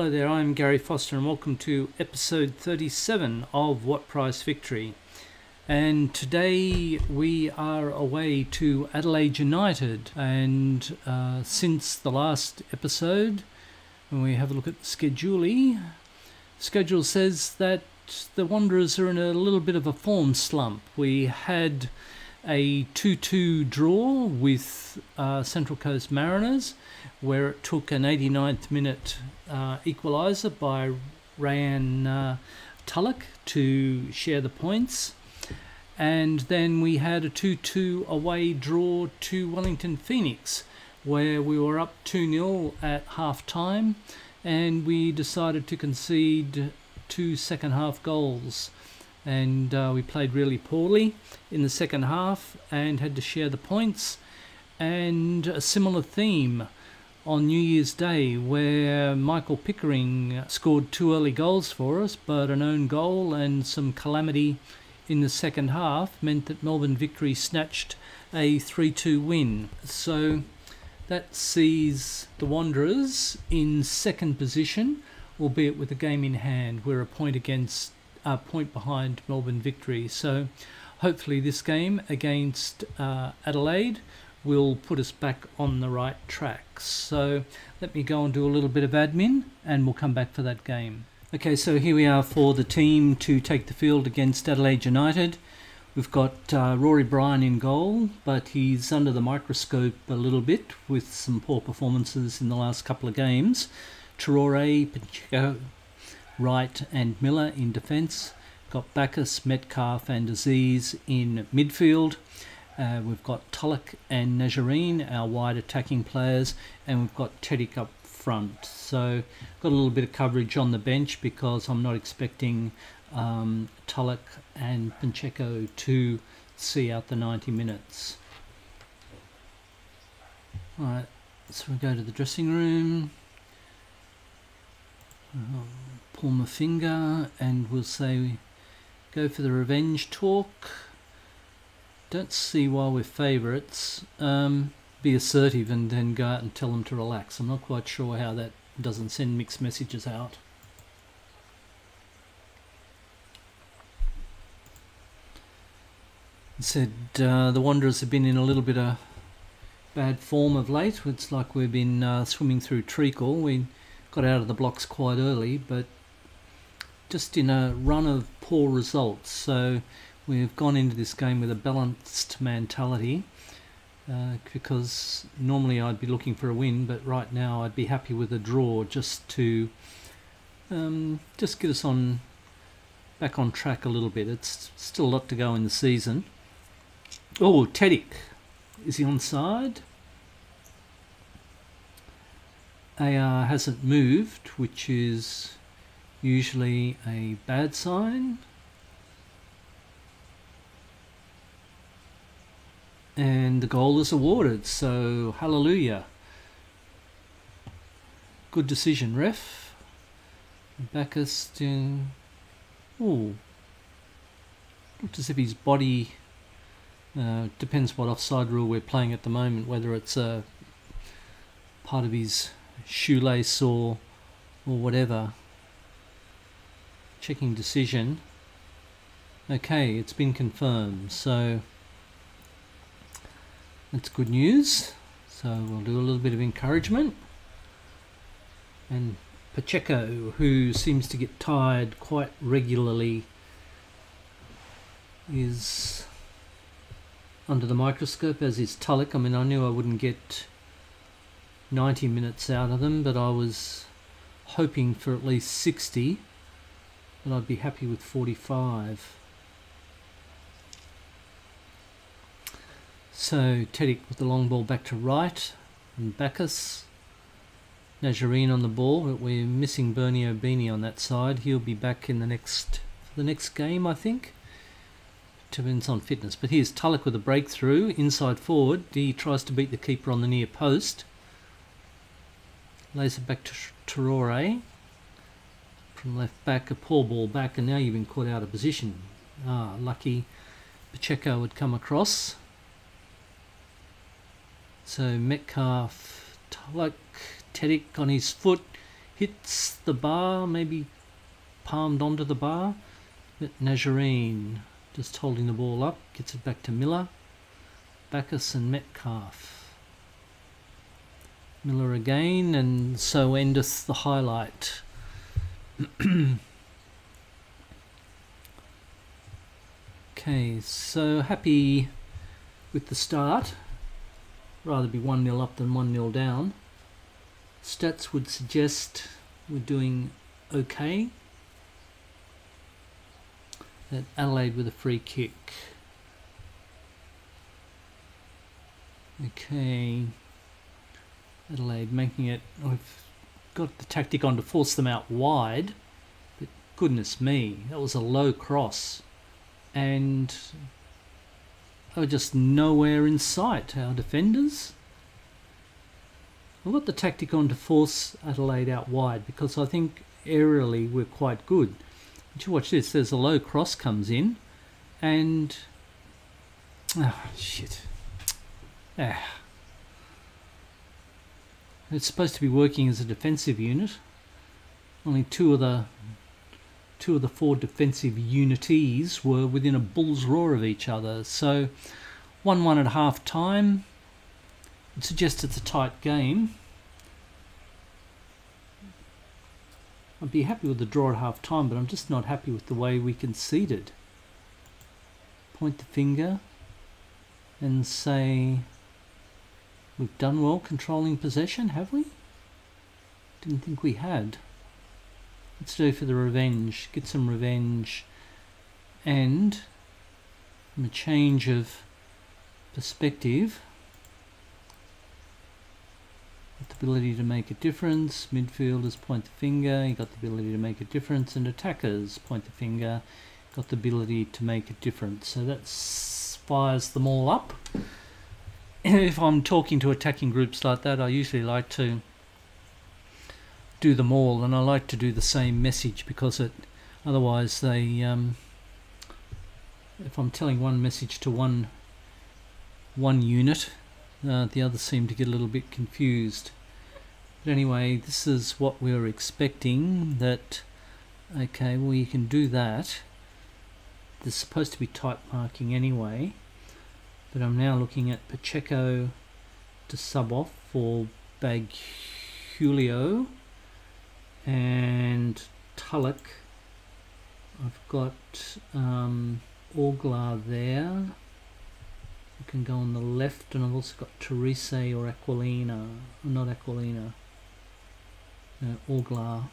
Hello there, I'm Gary Foster and welcome to episode 37 of What Price Victory. And today we are away to Adelaide United, and since the last episode, when we have a look at the schedule says that the Wanderers are in a little bit of a form slump. We had a 2-2 draw with Central Coast Mariners, where it took an 89th minute equaliser by Rayan Tulloch to share the points. And then we had a 2-2 away draw to Wellington Phoenix, where we were up 2-0 at half time, and we decided to concede 2 second half goals. And we played really poorly in the second half and had to share the points. And a similar theme on New Year's Day, where Michael Pickering scored 2 early goals for us, but an own goal and some calamity in the second half meant that Melbourne Victory snatched a 3-2 win. So that sees the Wanderers in second position, albeit with a game in hand. We're a point behind Melbourne Victory. So hopefully this game against Adelaide will put us back on the right track. So let me go and do a little bit of admin and we'll come back for that game. Okay, so here we are for the team to take the field against Adelaide United. We've got Rory Bryan in goal, but he's under the microscope a little bit with some poor performances in the last couple of games. Traore, Pacheco, Wright and Miller in defence. Got Bacchus, Metcalf and Aziz in midfield. We've got Tulloch and Nazarene, our wide attacking players, and we've got Tedic up front. So got a little bit of coverage on the bench because I'm not expecting Tulloch and Pacheco to see out the 90 minutes. Alright, so we go to the dressing room. Pull my finger and we'll say go for the revenge talk. Don't see why we're favourites. Be assertive and then go out and tell them to relax. I'm not quite sure how that doesn't send mixed messages out. Said the Wanderers have been in a little bit of bad form of late. It's like we've been swimming through treacle. We got out of the blocks quite early, but just in a run of poor results. So we've gone into this game with a balanced mentality because normally I'd be looking for a win, but right now I'd be happy with a draw just to just get us back on track a little bit. It's still a lot to go in the season. Oh, Tedic. Is he onside? AR hasn't moved, which is usually a bad sign. And the goal is awarded, so hallelujah. Good decision, ref. Bacchus doing... Ooh. Looks as if his body... depends what offside rule we're playing at the moment, whether it's a part of his shoelace or whatever. Checking decision. Okay, it's been confirmed, so that's good news. So we'll do a little bit of encouragement. And Pacheco, who seems to get tired quite regularly, is under the microscope, as is Tulloch. I mean, I knew I wouldn't get 90 minutes out of them, but I was hoping for at least 60, but I'd be happy with 45. So Tedic with the long ball back to right, and Bacchus. Nazarene on the ball, but we're missing Bernie Obini on that side. He'll be back in the next game, I think. Depends on fitness. But here's Tulloch with a breakthrough, inside forward. He tries to beat the keeper on the near post. Lays it back to Traore. From left back, a poor ball back, and now you've been caught out of position. Lucky Pacheco would come across. So Metcalf, Tulloch, Tedic on his foot, hits the bar, maybe palmed onto the bar. But Nazarene just holding the ball up, gets it back to Miller, Bacchus and Metcalf. Miller again, and so endeth the highlight. Okay, so happy with the start. Rather be 1-0 up than 1-0 down. Stats would suggest we're doing okay. At Adelaide with a free kick. Okay, Adelaide making it. We've got the tactic on to force them out wide, but goodness me, that was a low cross, and they were just nowhere in sight, our defenders. We've got the tactic on to force Adelaide out wide because I think aerially we're quite good. But you watch this, there's a low cross comes in, and shit. It's supposed to be working as a defensive unit. Only two of the 4 defensive unities were within a bull's roar of each other. So 1-1 at half time. It suggests it's a tight game. I'd be happy with the draw at half time, but I'm just not happy with the way we conceded. Point the finger and say we've done well controlling possession, have we? Didn't think we had. Let's do for the revenge. Get some revenge. And from a change of perspective, got the ability to make a difference. Midfielders point the finger. You got the ability to make a difference, and attackers point the finger. Got the ability to make a difference. So that fires them all up. If I'm talking to attacking groups like that, I usually like to do them all, and I like to do the same message because otherwise they if I'm telling one message to one unit, the others seem to get a little bit confused. But anyway, this is what we were expecting. That okay, well, you can do that. There's supposed to be type marking anyway, but I'm now looking at Pacheco to sub off for Baghulio and Tulloch. I've got Orglar there. I can go on the left, and I've also got Teresa or Aquilina. Not Aquilina. No, Orglar.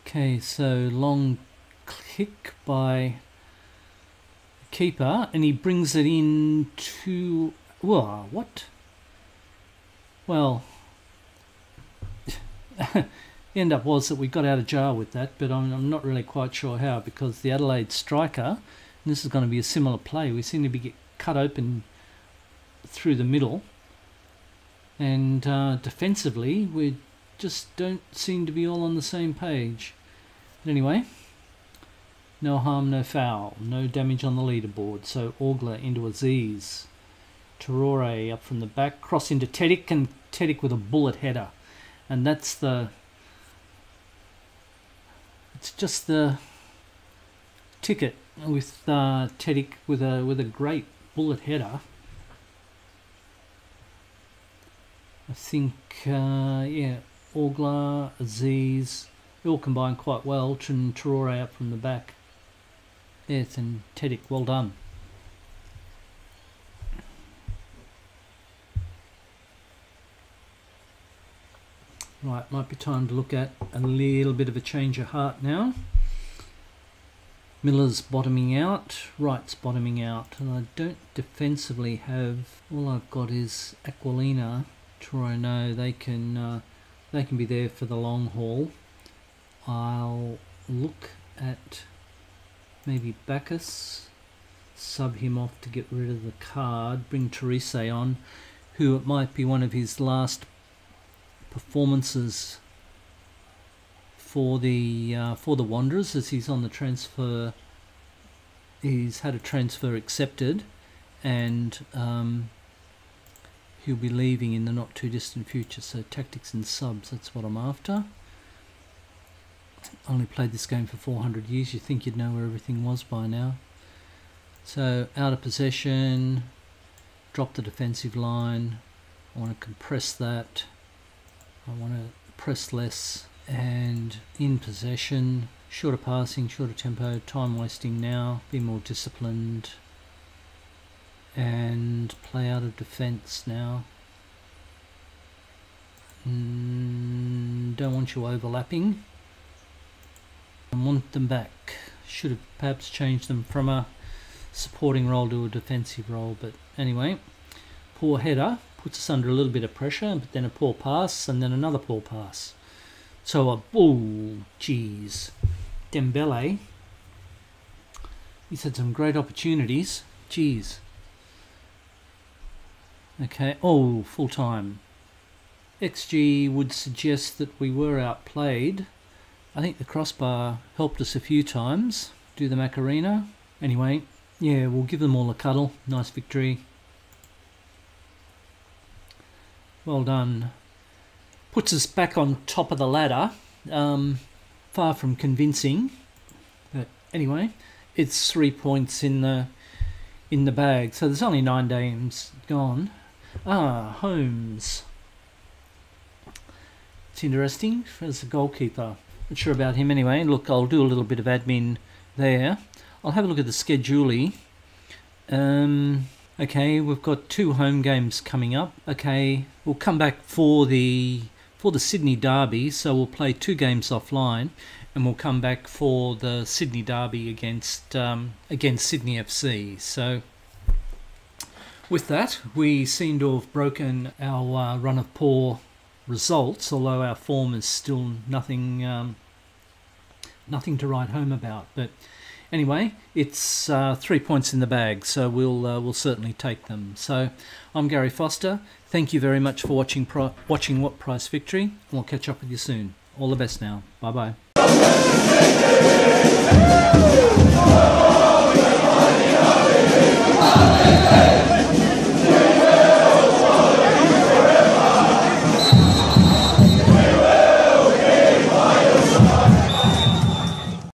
Okay, so long kick by the keeper, and he brings it in to... Whoa, what? Well, the end up was that we got out of jail with that, but I'm not really quite sure how, because the Adelaide striker, and this is going to be a similar play, we seem to be get cut open through the middle, and defensively we just don't seem to be all on the same page. But anyway, no harm, no foul, no damage on the leaderboard. So Orgler into Aziz, Traore up from the back, cross into Tedic, and Tedic with a bullet header. And that's the... It's just the ticket with Tedic with a great bullet header. I think, yeah, Orgler, Aziz, they all combine quite well. Traore up from the back. Yes, and Tedic, well done. Right, might be time to look at a little bit of a change of heart now. Miller's bottoming out, Wright's bottoming out, and I don't defensively have... All I've got is Aquilina. Troy, no, they can be there for the long haul. I'll look at maybe Bacchus, sub him off to get rid of the card, bring Teresa on, who it might be one of his last performances for the Wanderers, as he's on the transfer. He's had a transfer accepted, and he'll be leaving in the not too distant future. So tactics and subs, that's what I'm after. Only played this game for 400 years. You'd think you'd know where everything was by now. So out of possession, drop the defensive line. I want to compress that. I want to press less. And in possession, shorter passing, shorter tempo, time wasting now, be more disciplined. And play out of defence now. Don't want you overlapping. I want them back. Should have perhaps changed them from a supporting role to a defensive role, but anyway. Poor header puts us under a little bit of pressure, but then a poor pass and then another poor pass. So oh geez, Dembele, he's had some great opportunities. Geez. Okay, oh, full time. XG would suggest that we were outplayed. I think the crossbar helped us a few times. Do the Macarena. Anyway, yeah, we'll give them all a cuddle. Nice victory. Well done. Puts us back on top of the ladder. Far from convincing. But anyway, it's 3 points in the bag. So there's only 9 games gone. Holmes. It's interesting as a goalkeeper. Not sure about him anyway. Look, I'll do a little bit of admin there. I'll have a look at the schedule. Okay, we've got 2 home games coming up. Okay, we'll come back for the Sydney Derby, so we'll play 2 games offline, and we'll come back for the Sydney Derby against Sydney FC. So with that, we seem to have broken our run of poor results, although our form is still nothing to write home about. But anyway, it's 3 points in the bag, so we'll certainly take them. So I'm Gary Foster. Thank you very much for watching What Price Victory, and we'll catch up with you soon. All the best now. Bye bye.